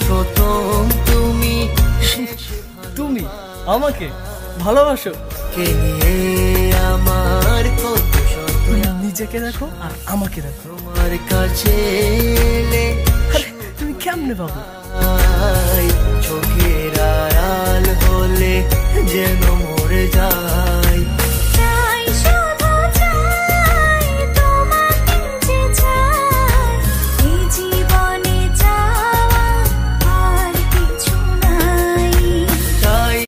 প্রথম তুমি তুমি আমাকে ভালোবাসো? কে নিয়ে আমার কত শত নিজেকে দেখো আর আমাকে দেখো। তোমার কাছে এলে তুমি কেমনে পাবো? চোখের আড়াল হলে যেন